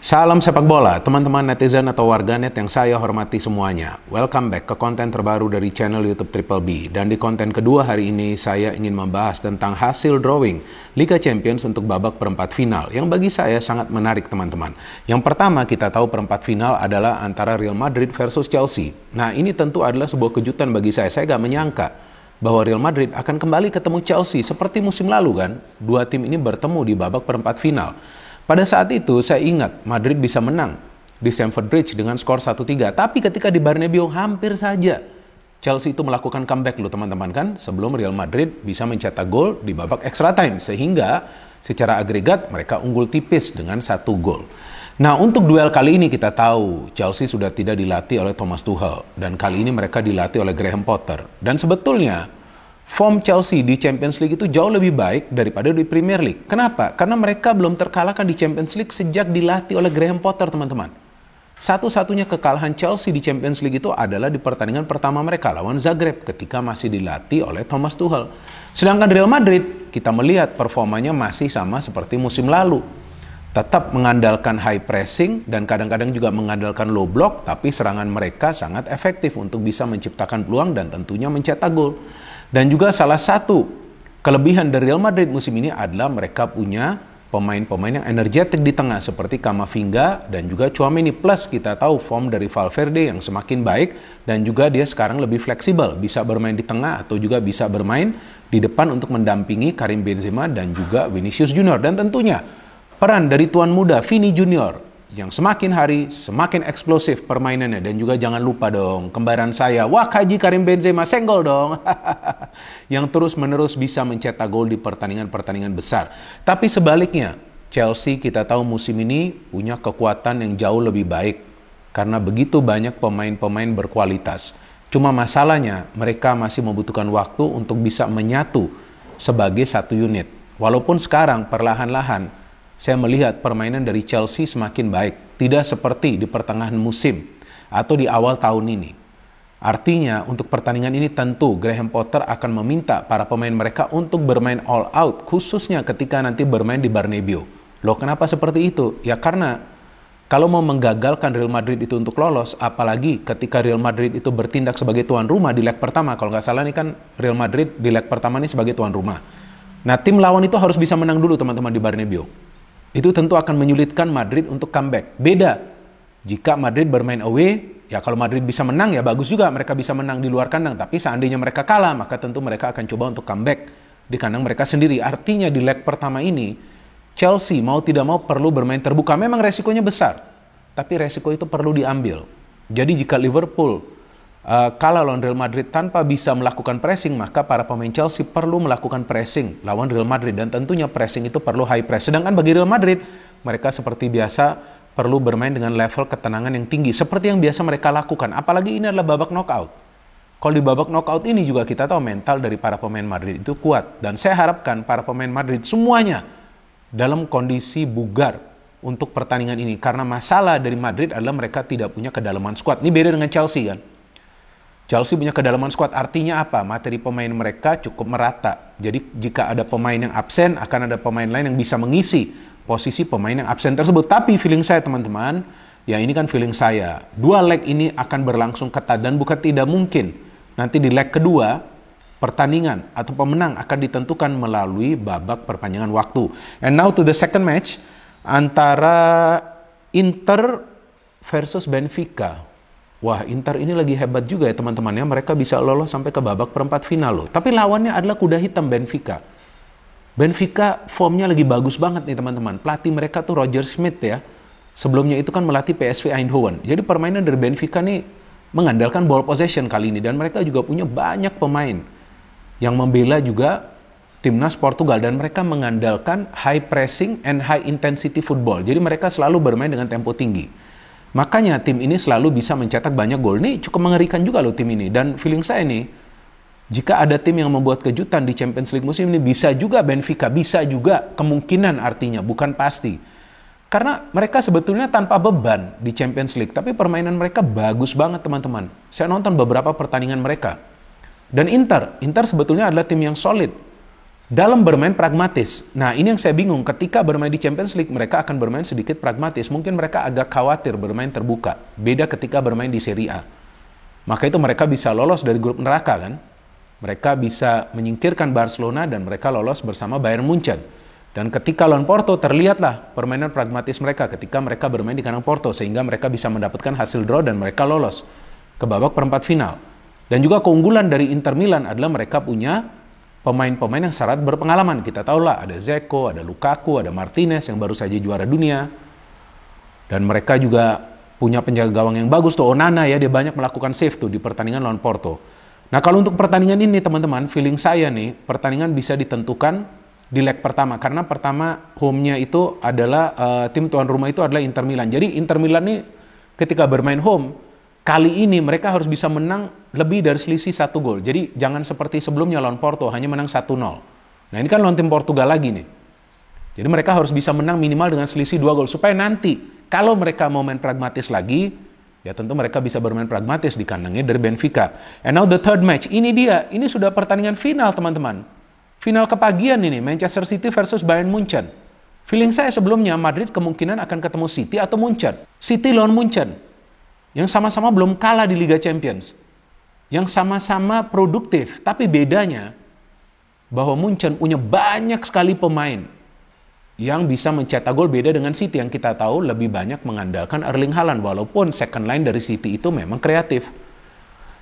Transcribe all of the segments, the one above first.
Salam sepak bola, teman-teman netizen atau warganet yang saya hormati semuanya. Welcome back ke konten terbaru dari channel YouTube Triple B. Dan di konten kedua hari ini, saya ingin membahas tentang hasil drawing Liga Champions untuk babak perempat final, yang bagi saya sangat menarik, teman-teman. Yang pertama, kita tahu perempat final adalah antara Real Madrid versus Chelsea. Nah, ini tentu adalah sebuah kejutan bagi saya. Saya gak menyangka bahwa Real Madrid akan kembali ketemu Chelsea seperti musim lalu kan. Dua tim ini bertemu di babak perempat final. Pada saat itu saya ingat Madrid bisa menang di Stamford Bridge dengan skor 1-3. Tapi ketika di Bernabeu hampir saja Chelsea itu melakukan comeback loh teman-teman kan. Sebelum Real Madrid bisa mencetak gol di babak extra time. Sehingga secara agregat mereka unggul tipis dengan 1 gol. Nah, untuk duel kali ini kita tahu Chelsea sudah tidak dilatih oleh Thomas Tuchel. Dan kali ini mereka dilatih oleh Graham Potter. Dan sebetulnya form Chelsea di Champions League itu jauh lebih baik daripada di Premier League. Kenapa? Karena mereka belum terkalahkan di Champions League sejak dilatih oleh Graham Potter, teman-teman. Satu-satunya kekalahan Chelsea di Champions League itu adalah di pertandingan pertama mereka lawan Zagreb ketika masih dilatih oleh Thomas Tuchel. Sedangkan Real Madrid, kita melihat performanya masih sama seperti musim lalu. Tetap mengandalkan high pressing dan kadang-kadang juga mengandalkan low block, tapi serangan mereka sangat efektif untuk bisa menciptakan peluang dan tentunya mencetak gol. Dan juga salah satu kelebihan dari Real Madrid musim ini adalah mereka punya pemain-pemain yang energetik di tengah seperti Camavinga dan juga Tchouaméni. Plus kita tahu form dari Valverde yang semakin baik dan juga dia sekarang lebih fleksibel, bisa bermain di tengah atau juga bisa bermain di depan untuk mendampingi Karim Benzema dan juga Vinicius Junior. Dan tentunya peran dari tuan muda Vini Junior yang semakin hari semakin eksplosif permainannya. Dan juga jangan lupa dong kembaran saya, Wak Haji Karim Benzema, senggol dong. Yang terus-menerus bisa mencetak gol di pertandingan-pertandingan besar. Tapi sebaliknya, Chelsea kita tahu musim ini punya kekuatan yang jauh lebih baik. Karena begitu banyak pemain-pemain berkualitas. Cuma masalahnya mereka masih membutuhkan waktu untuk bisa menyatu sebagai satu unit. Walaupun sekarang perlahan-lahan saya melihat permainan dari Chelsea semakin baik. Tidak seperti di pertengahan musim atau di awal tahun ini. Artinya untuk pertandingan ini tentu Graham Potter akan meminta para pemain mereka untuk bermain all out. Khususnya ketika nanti bermain di Bernabeu. Loh, kenapa seperti itu? Ya karena kalau mau menggagalkan Real Madrid itu untuk lolos, apalagi ketika Real Madrid itu bertindak sebagai tuan rumah di leg pertama. Kalau nggak salah ini kan Real Madrid di leg pertama ini sebagai tuan rumah. Nah, tim lawan itu harus bisa menang dulu teman-teman di Bernabeu. Itu tentu akan menyulitkan Madrid untuk comeback. Beda jika Madrid bermain away, ya kalau Madrid bisa menang ya bagus juga, mereka bisa menang di luar kandang. Tapi seandainya mereka kalah, maka tentu mereka akan coba untuk comeback di kandang mereka sendiri. Artinya di leg pertama ini, Chelsea mau tidak mau perlu bermain terbuka. Memang resikonya besar, tapi resiko itu perlu diambil. Jadi jika Liverpool kalah lawan Real Madrid tanpa bisa melakukan pressing, maka para pemain Chelsea perlu melakukan pressing lawan Real Madrid. Dan tentunya pressing itu perlu high press. Sedangkan bagi Real Madrid, mereka seperti biasa perlu bermain dengan level ketenangan yang tinggi. Seperti yang biasa mereka lakukan. Apalagi ini adalah babak knockout. Kalau di babak knockout ini juga kita tahu mental dari para pemain Madrid itu kuat. Dan saya harapkan para pemain Madrid semuanya dalam kondisi bugar untuk pertandingan ini. Karena masalah dari Madrid adalah mereka tidak punya kedalaman skuad. Ini beda dengan Chelsea kan. Chelsea punya kedalaman skuad, artinya apa? Materi pemain mereka cukup merata. Jadi jika ada pemain yang absen, akan ada pemain lain yang bisa mengisi posisi pemain yang absen tersebut. Tapi feeling saya teman-teman, ya ini kan feeling saya. Dua leg ini akan berlangsung ketat dan bukan tidak mungkin. Nanti di leg kedua, pertandingan atau pemenang akan ditentukan melalui babak perpanjangan waktu. And now to the second match, antara Inter versus Benfica. Wah, Inter ini lagi hebat juga ya teman-teman ya. Mereka bisa lolos sampai ke babak perempat final loh. Tapi lawannya adalah kuda hitam Benfica. Benfica formnya lagi bagus banget nih teman-teman. Pelatih mereka tuh Roger Schmidt ya. Sebelumnya itu kan melatih PSV Eindhoven. Jadi permainan dari Benfica nih mengandalkan ball possession kali ini. Dan mereka juga punya banyak pemain yang membela juga timnas Portugal. Dan mereka mengandalkan high pressing and high intensity football. Jadi mereka selalu bermain dengan tempo tinggi. Makanya tim ini selalu bisa mencetak banyak gol. Nih cukup mengerikan juga loh tim ini. Dan feeling saya nih, jika ada tim yang membuat kejutan di Champions League musim ini, bisa juga Benfica, bisa juga kemungkinan artinya, bukan pasti. Karena mereka sebetulnya tanpa beban di Champions League, tapi permainan mereka bagus banget teman-teman. Saya nonton beberapa pertandingan mereka. Dan Inter sebetulnya adalah tim yang solid. dalam bermain pragmatis. Nah, ini yang saya bingung. Ketika bermain di Champions League, mereka akan bermain sedikit pragmatis. Mungkin mereka agak khawatir bermain terbuka. Beda ketika bermain di Serie A. Maka itu mereka bisa lolos dari grup neraka kan. Mereka bisa menyingkirkan Barcelona dan mereka lolos bersama Bayern Munchen. Dan ketika lawan Porto, terlihatlah permainan pragmatis mereka ketika mereka bermain di kandang Porto. Sehingga mereka bisa mendapatkan hasil draw dan mereka lolos ke babak perempat final. Dan juga keunggulan dari Inter Milan adalah mereka punya pemain-pemain yang syarat berpengalaman. Kita tahu lah, ada Dzeko, ada Lukaku, ada Martinez yang baru saja juara dunia. Dan mereka juga punya penjaga gawang yang bagus tuh, Onana ya, dia banyak melakukan save tuh di pertandingan lawan Porto. Nah, kalau untuk pertandingan ini teman-teman, feeling saya nih, pertandingan bisa ditentukan di leg pertama. Karena pertama home-nya itu adalah, tim tuan rumah itu adalah Inter Milan. Jadi Inter Milan nih ketika bermain home, kali ini mereka harus bisa menang lebih dari selisih 1 gol. Jadi jangan seperti sebelumnya lawan Porto, hanya menang 1-0. Nah, ini kan lawan tim Portugal lagi nih. Jadi mereka harus bisa menang minimal dengan selisih 2 gol. Supaya nanti, kalau mereka mau main pragmatis lagi, ya tentu mereka bisa bermain pragmatis di kandangnya dari Benfica. And now the third match, ini dia. Ini sudah pertandingan final teman-teman. Final kepagian ini, Manchester City versus Bayern Munchen. Feeling saya sebelumnya, Madrid kemungkinan akan ketemu City atau Munchen. City lawan Munchen. Yang sama-sama belum kalah di Liga Champions. Yang sama-sama produktif. Tapi bedanya, bahwa Munchen punya banyak sekali pemain yang bisa mencetak gol, beda dengan City yang kita tahu lebih banyak mengandalkan Erling Haaland. Walaupun second line dari City itu memang kreatif.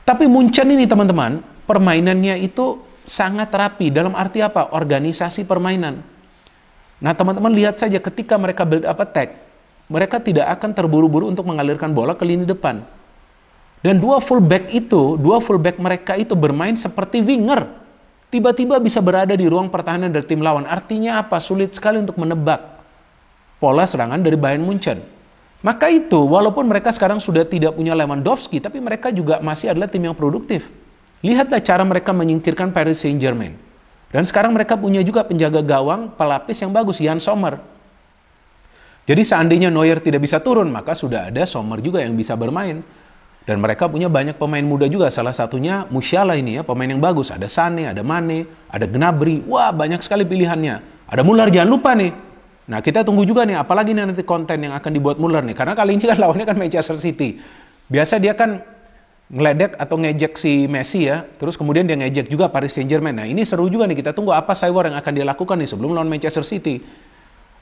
Tapi Munchen ini teman-teman, permainannya itu sangat rapi. Dalam arti apa? Organisasi permainan. Nah teman-teman lihat saja ketika mereka build up attack, mereka tidak akan terburu-buru untuk mengalirkan bola ke lini depan. Dan dua fullback mereka itu bermain seperti winger. Tiba-tiba bisa berada di ruang pertahanan dari tim lawan. Artinya apa? Sulit sekali untuk menebak pola serangan dari Bayern Munchen. Maka itu, walaupun mereka sekarang sudah tidak punya Lewandowski, tapi mereka juga masih adalah tim yang produktif. Lihatlah cara mereka menyingkirkan Paris Saint-Germain. Dan sekarang mereka punya juga penjaga gawang pelapis yang bagus, Jan Sommer. Jadi seandainya Neuer tidak bisa turun, maka sudah ada Sommer juga yang bisa bermain. Dan mereka punya banyak pemain muda juga, salah satunya Musiala ini ya, pemain yang bagus. Ada Sané, ada Mane, ada Gnabry, wah banyak sekali pilihannya. Ada Muller, jangan lupa nih. Nah kita tunggu juga nih, apalagi nanti konten yang akan dibuat Muller nih. Karena kali ini kan lawannya kan Manchester City. Biasa dia kan ngeledek atau ngejek si Messi ya, terus kemudian dia ngejek juga Paris Saint-Germain. Nah ini seru juga nih, kita tunggu apa cyber yang akan dia lakukan nih sebelum lawan Manchester City.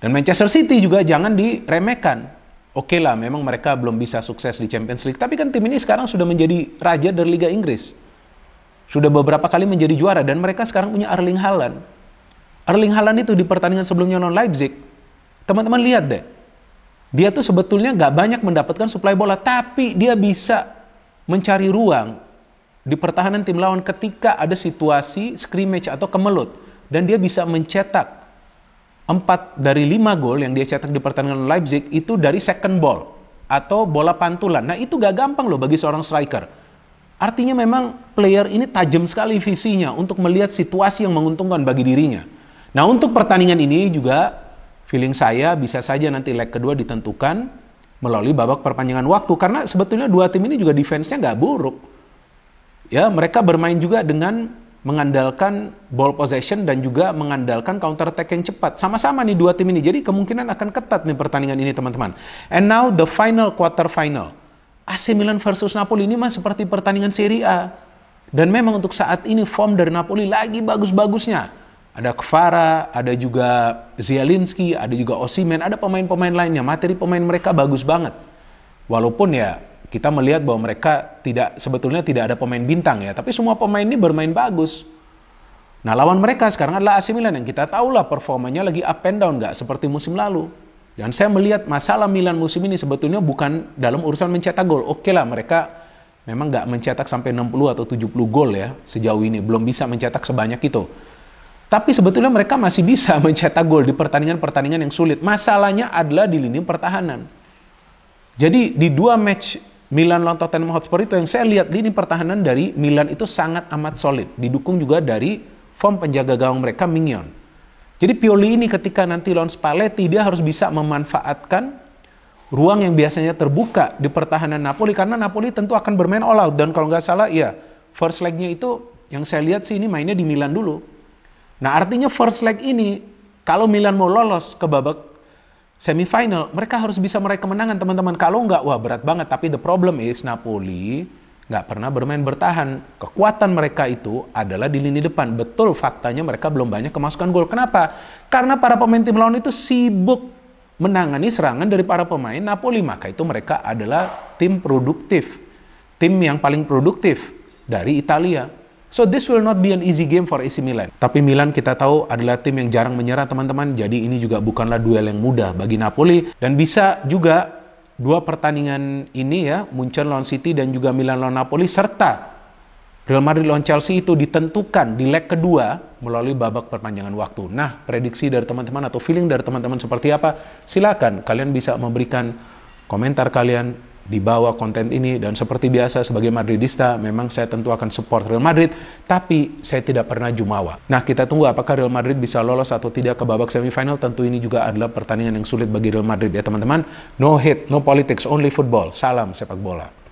Dan Manchester City juga jangan diremehkan. Oke lah, memang mereka belum bisa sukses di Champions League. Tapi kan tim ini sekarang sudah menjadi raja dari Liga Inggris. Sudah beberapa kali menjadi juara. Dan mereka sekarang punya Erling Haaland. Erling Haaland itu di pertandingan sebelumnya lawan Leipzig. Teman-teman lihat deh. Dia tuh sebetulnya gak banyak mendapatkan suplai bola. Tapi dia bisa mencari ruang di pertahanan tim lawan ketika ada situasi scrimmage atau kemelut. Dan dia bisa mencetak 4 dari 5 gol yang dia cetak di pertandingan Leipzig itu dari second ball atau bola pantulan. Nah itu gak gampang loh bagi seorang striker. Artinya memang player ini tajam sekali visinya untuk melihat situasi yang menguntungkan bagi dirinya. Nah untuk pertandingan ini juga feeling saya bisa saja nanti leg kedua ditentukan melalui babak perpanjangan waktu. Karena sebetulnya dua tim ini juga defense-nya gak buruk. Ya mereka bermain juga dengan mengandalkan ball possession dan juga mengandalkan counter attack yang cepat. Sama-sama nih dua tim ini. Jadi kemungkinan akan ketat nih pertandingan ini teman-teman. And now the final quarter final. AC Milan versus Napoli ini mah seperti pertandingan Serie A. Dan memang untuk saat ini form dari Napoli lagi bagus-bagusnya. Ada Kvara, ada juga Zielinski, ada juga Osimhen, ada pemain-pemain lainnya. Materi pemain mereka bagus banget. Walaupun ya kita melihat bahwa mereka sebetulnya tidak ada pemain bintang ya, tapi semua pemain ini bermain bagus. Nah lawan mereka sekarang adalah AC Milan yang kita tahu lah performanya lagi up and down, nggak seperti musim lalu. Dan saya melihat masalah Milan musim ini sebetulnya bukan dalam urusan mencetak gol. Oke lah mereka memang nggak mencetak sampai 60 atau 70 gol ya sejauh ini, belum bisa mencetak sebanyak itu. Tapi sebetulnya mereka masih bisa mencetak gol di pertandingan-pertandingan yang sulit. Masalahnya adalah di lini pertahanan. Jadi di 2 match Milan lawan Tottenham Hotspur itu yang saya lihat lini pertahanan dari Milan itu sangat amat solid. Didukung juga dari form penjaga gawang mereka Mignon. Jadi Pioli ini ketika nanti lawan Spalletti dia harus bisa memanfaatkan ruang yang biasanya terbuka di pertahanan Napoli. Karena Napoli tentu akan bermain all out. Dan kalau nggak salah ya first leg-nya itu yang saya lihat sih ini mainnya di Milan dulu. Nah, artinya first leg ini, kalau Milan mau lolos ke babak semifinal, mereka harus bisa meraih kemenangan, teman-teman. Kalau nggak, wah berat banget. Tapi the problem is, Napoli nggak pernah bermain bertahan. Kekuatan mereka itu adalah di lini depan. Betul, faktanya mereka belum banyak kemasukan gol. Kenapa? Karena para pemain tim lawan itu sibuk menangani serangan dari para pemain Napoli. Maka itu mereka adalah tim produktif. Tim yang paling produktif dari Italia. So this will not be an easy game for AC Milan. Tapi Milan kita tahu adalah tim yang jarang menyerah, teman-teman. Jadi ini juga bukanlah duel yang mudah bagi Napoli. Dan bisa juga dua pertandingan ini ya, Munchen lawan City dan juga Milan lawan Napoli, serta Real Madrid lawan Chelsea itu ditentukan di leg kedua melalui babak perpanjangan waktu. Nah, prediksi dari teman-teman atau feeling dari teman-teman seperti apa? Silakan kalian bisa memberikan komentar kalian di bawah konten ini. Dan seperti biasa sebagai Madridista, memang saya tentu akan support Real Madrid, tapi saya tidak pernah jumawa. Nah, kita tunggu apakah Real Madrid bisa lolos atau tidak ke babak semifinal. Tentu ini juga adalah pertandingan yang sulit bagi Real Madrid ya teman-teman. No hate, no politics, only football. Salam sepak bola.